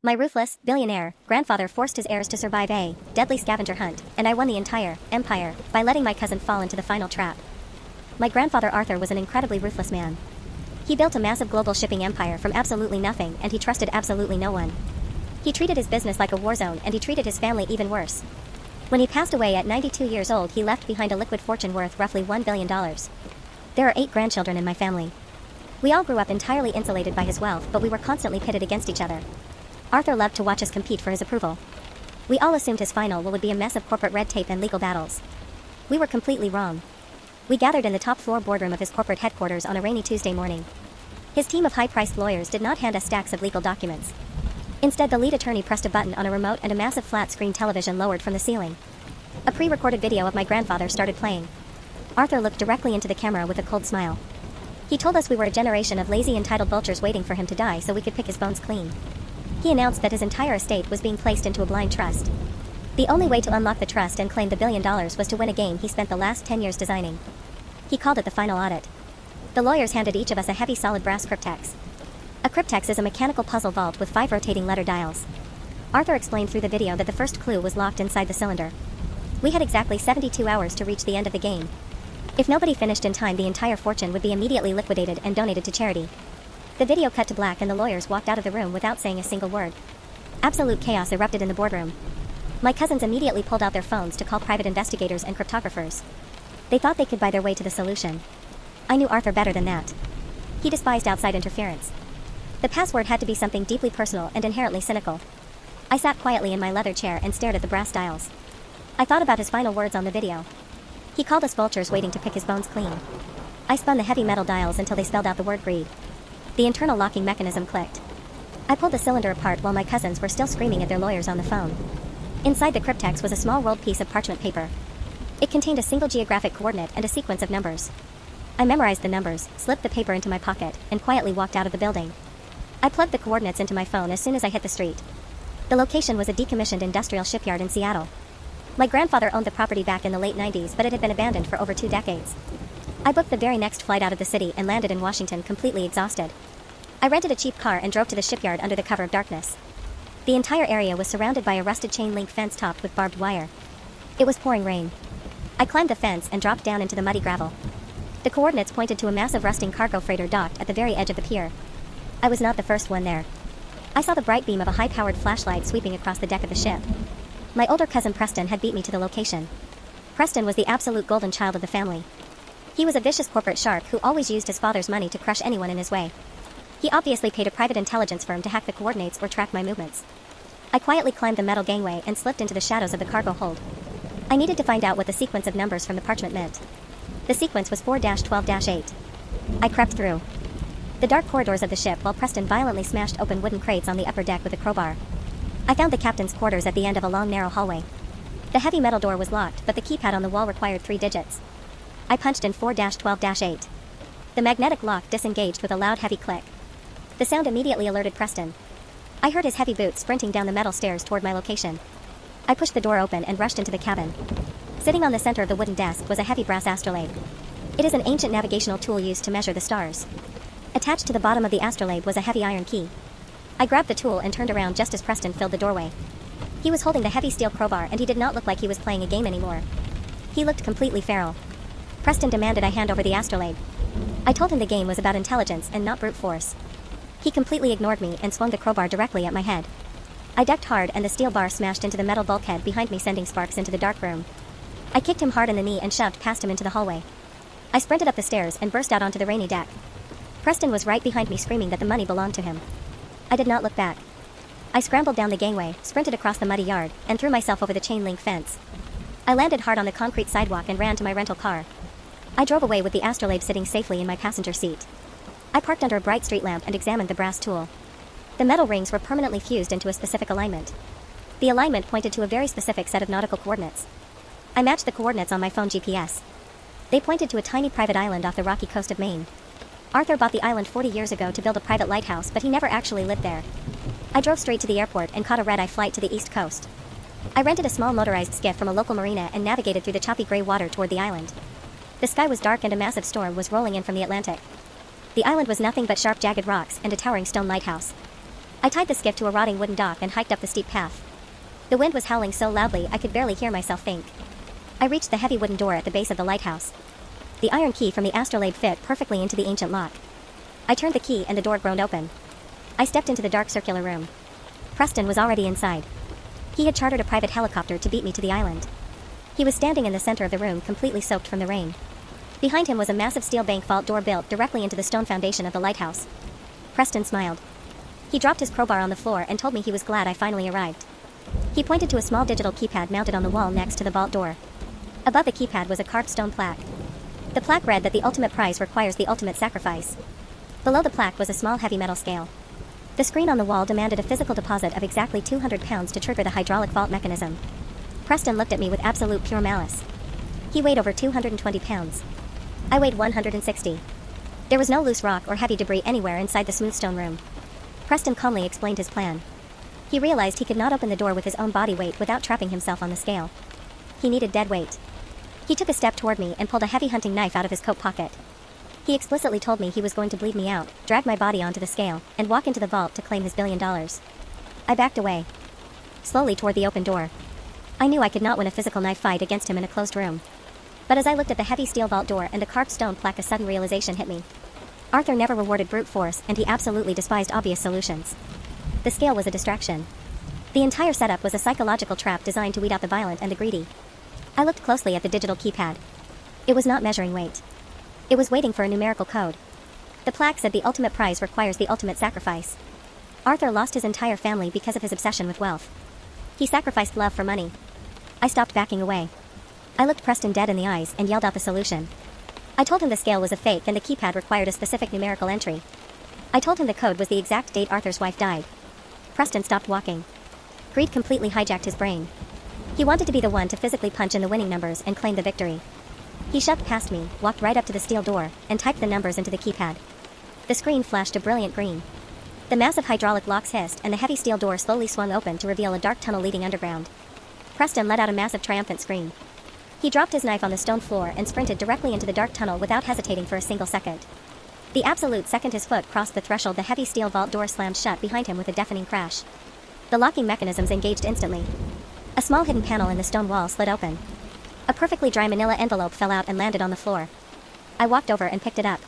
My ruthless billionaire grandfather forced his heirs to survive a deadly scavenger hunt, and I won the entire empire by letting my cousin fall into the final trap. My grandfather Arthur was an incredibly ruthless man. He built a massive global shipping empire from absolutely nothing, and he trusted absolutely no one. He treated his business like a war zone, and he treated his family even worse. When he passed away at 92 years old, he left behind a liquid fortune worth roughly $1 billion. There are 8 grandchildren in my family. We all grew up entirely insulated by his wealth, but we were constantly pitted against each other. Arthur loved to watch us compete for his approval. We all assumed his final will would be a mess of corporate red tape and legal battles. We were completely wrong. We gathered in the top floor boardroom of his corporate headquarters on a rainy Tuesday morning. His team of high-priced lawyers did not hand us stacks of legal documents. Instead, the lead attorney pressed a button on a remote and a massive flat-screen television lowered from the ceiling. A pre-recorded video of my grandfather started playing. Arthur looked directly into the camera with a cold smile. He told us we were a generation of lazy, entitled vultures waiting for him to die so we could pick his bones clean. He announced that his entire estate was being placed into a blind trust. The only way to unlock the trust and claim the $1 billion was to win a game he spent the last 10 years designing. He called it the final audit. The lawyers handed each of us a heavy solid brass cryptex. A cryptex is a mechanical puzzle vault with 5 rotating letter dials. Arthur explained through the video that the first clue was locked inside the cylinder. We had exactly 72 hours to reach the end of the game. If nobody finished in time, the entire fortune would be immediately liquidated and donated to charity. The video cut to black and the lawyers walked out of the room without saying a single word. Absolute chaos erupted in the boardroom. My cousins immediately pulled out their phones to call private investigators and cryptographers. They thought they could buy their way to the solution. I knew Arthur better than that. He despised outside interference. The password had to be something deeply personal and inherently cynical. I sat quietly in my leather chair and stared at the brass dials. I thought about his final words on the video. He called us vultures waiting to pick his bones clean. I spun the heavy metal dials until they spelled out the word greed. The internal locking mechanism clicked. I pulled the cylinder apart while my cousins were still screaming at their lawyers on the phone. Inside the cryptex was a small rolled piece of parchment paper. It contained a single geographic coordinate and a sequence of numbers. I memorized the numbers, slipped the paper into my pocket, and quietly walked out of the building. I plugged the coordinates into my phone as soon as I hit the street. The location was a decommissioned industrial shipyard in Seattle. My grandfather owned the property back in the late 90s, but it had been abandoned for over 2 decades. I booked the very next flight out of the city and landed in Washington completely exhausted. I rented a cheap car and drove to the shipyard under the cover of darkness. The entire area was surrounded by a rusted chain-link fence topped with barbed wire. It was pouring rain. I climbed the fence and dropped down into the muddy gravel. The coordinates pointed to a massive rusting cargo freighter docked at the very edge of the pier. I was not the first one there. I saw the bright beam of a high-powered flashlight sweeping across the deck of the ship. My older cousin Preston had beat me to the location. Preston was the absolute golden child of the family. He was a vicious corporate shark who always used his father's money to crush anyone in his way. He obviously paid a private intelligence firm to hack the coordinates or track my movements. I quietly climbed the metal gangway and slipped into the shadows of the cargo hold. I needed to find out what the sequence of numbers from the parchment meant. The sequence was 4-12-8. I crept through the dark corridors of the ship while Preston violently smashed open wooden crates on the upper deck with a crowbar. I found the captain's quarters at the end of a long narrow hallway. The heavy metal door was locked, but the keypad on the wall required 3 digits. I punched in 4-12-8. The magnetic lock disengaged with a loud heavy click. The sound immediately alerted Preston. I heard his heavy boots sprinting down the metal stairs toward my location. I pushed the door open and rushed into the cabin. Sitting on the center of the wooden desk was a heavy brass astrolabe. It is an ancient navigational tool used to measure the stars. Attached to the bottom of the astrolabe was a heavy iron key. I grabbed the tool and turned around just as Preston filled the doorway. He was holding the heavy steel crowbar and he did not look like he was playing a game anymore. He looked completely feral. Preston demanded I hand over the astrolabe. I told him the game was about intelligence and not brute force. He completely ignored me and swung the crowbar directly at my head. I ducked hard and the steel bar smashed into the metal bulkhead behind me, sending sparks into the dark room. I kicked him hard in the knee and shoved past him into the hallway. I sprinted up the stairs and burst out onto the rainy deck. Preston was right behind me, screaming that the money belonged to him. I did not look back. I scrambled down the gangway, sprinted across the muddy yard, and threw myself over the chain-link fence. I landed hard on the concrete sidewalk and ran to my rental car. I drove away with the astrolabe sitting safely in my passenger seat. I parked under a bright street lamp and examined the brass tool. The metal rings were permanently fused into a specific alignment. The alignment pointed to a very specific set of nautical coordinates. I matched the coordinates on my phone GPS. They pointed to a tiny private island off the rocky coast of Maine. Arthur bought the island 40 years ago to build a private lighthouse, but he never actually lived there. I drove straight to the airport and caught a red-eye flight to the east coast. I rented a small motorized skiff from a local marina and navigated through the choppy gray water toward the island. The sky was dark and a massive storm was rolling in from the Atlantic. The island was nothing but sharp, jagged rocks and a towering stone lighthouse. I tied the skiff to a rotting wooden dock and hiked up the steep path. The wind was howling so loudly I could barely hear myself think. I reached the heavy wooden door at the base of the lighthouse. The iron key from the astrolabe fit perfectly into the ancient lock. I turned the key and the door groaned open. I stepped into the dark circular room. Preston was already inside. He had chartered a private helicopter to beat me to the island. He was standing in the center of the room, completely soaked from the rain. Behind him was a massive steel bank vault door built directly into the stone foundation of the lighthouse. Preston smiled. He dropped his crowbar on the floor and told me he was glad I finally arrived. He pointed to a small digital keypad mounted on the wall next to the vault door. Above the keypad was a carved stone plaque. The plaque read that the ultimate prize requires the ultimate sacrifice. Below the plaque was a small heavy metal scale. The screen on the wall demanded a physical deposit of exactly 200 pounds to trigger the hydraulic vault mechanism. Preston looked at me with absolute pure malice. He weighed over 220 pounds. I weighed 160. There was no loose rock or heavy debris anywhere inside the smooth stone room. Preston calmly explained his plan. He realized he could not open the door with his own body weight without trapping himself on the scale. He needed dead weight. He took a step toward me and pulled a heavy hunting knife out of his coat pocket. He explicitly told me he was going to bleed me out, drag my body onto the scale, and walk into the vault to claim his $1 billion. I backed away. Slowly toward the open door. I knew I could not win a physical knife fight against him in a closed room. But as I looked at the heavy steel vault door and the carved stone plaque, a sudden realization hit me. Arthur never rewarded brute force, and he absolutely despised obvious solutions. The scale was a distraction. The entire setup was a psychological trap designed to weed out the violent and the greedy. I looked closely at the digital keypad. It was not measuring weight. It was waiting for a numerical code. The plaque said the ultimate prize requires the ultimate sacrifice. Arthur lost his entire family because of his obsession with wealth. He sacrificed love for money. I stopped backing away. I looked Preston dead in the eyes and yelled out the solution. I told him the scale was a fake and the keypad required a specific numerical entry. I told him the code was the exact date Arthur's wife died. Preston stopped walking. Greed completely hijacked his brain. He wanted to be the one to physically punch in the winning numbers and claim the victory. He shoved past me, walked right up to the steel door, and typed the numbers into the keypad. The screen flashed a brilliant green. The massive hydraulic locks hissed and the heavy steel door slowly swung open to reveal a dark tunnel leading underground. Preston let out a massive triumphant scream. He dropped his knife on the stone floor and sprinted directly into the dark tunnel without hesitating for a single second. The absolute second his foot crossed the threshold, the heavy steel vault door slammed shut behind him with a deafening crash. The locking mechanisms engaged instantly. A small hidden panel in the stone wall slid open. A perfectly dry manila envelope fell out and landed on the floor. I walked over and picked it up.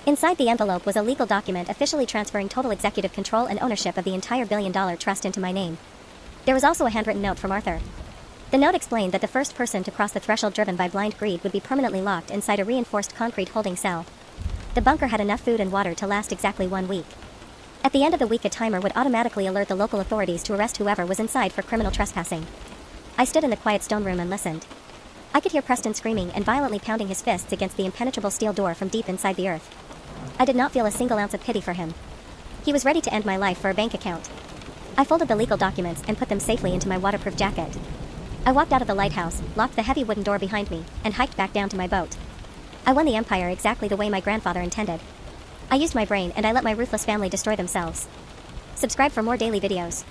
Inside the envelope was a legal document officially transferring total executive control and ownership of the entire $1 billion trust into my name. There was also a handwritten note from Arthur. The note explained that the first person to cross the threshold driven by blind greed would be permanently locked inside a reinforced concrete holding cell. The bunker had enough food and water to last exactly 1 week. At the end of the week, a timer would automatically alert the local authorities to arrest whoever was inside for criminal trespassing. I stood in the quiet stone room and listened. I could hear Preston screaming and violently pounding his fists against the impenetrable steel door from deep inside the earth. I did not feel a single ounce of pity for him. He was ready to end my life for a bank account. I folded the legal documents and put them safely into my waterproof jacket. I walked out of the lighthouse, locked the heavy wooden door behind me, and hiked back down to my boat. I won the empire exactly the way my grandfather intended. I used my brain and I let my ruthless family destroy themselves. Subscribe for more daily videos.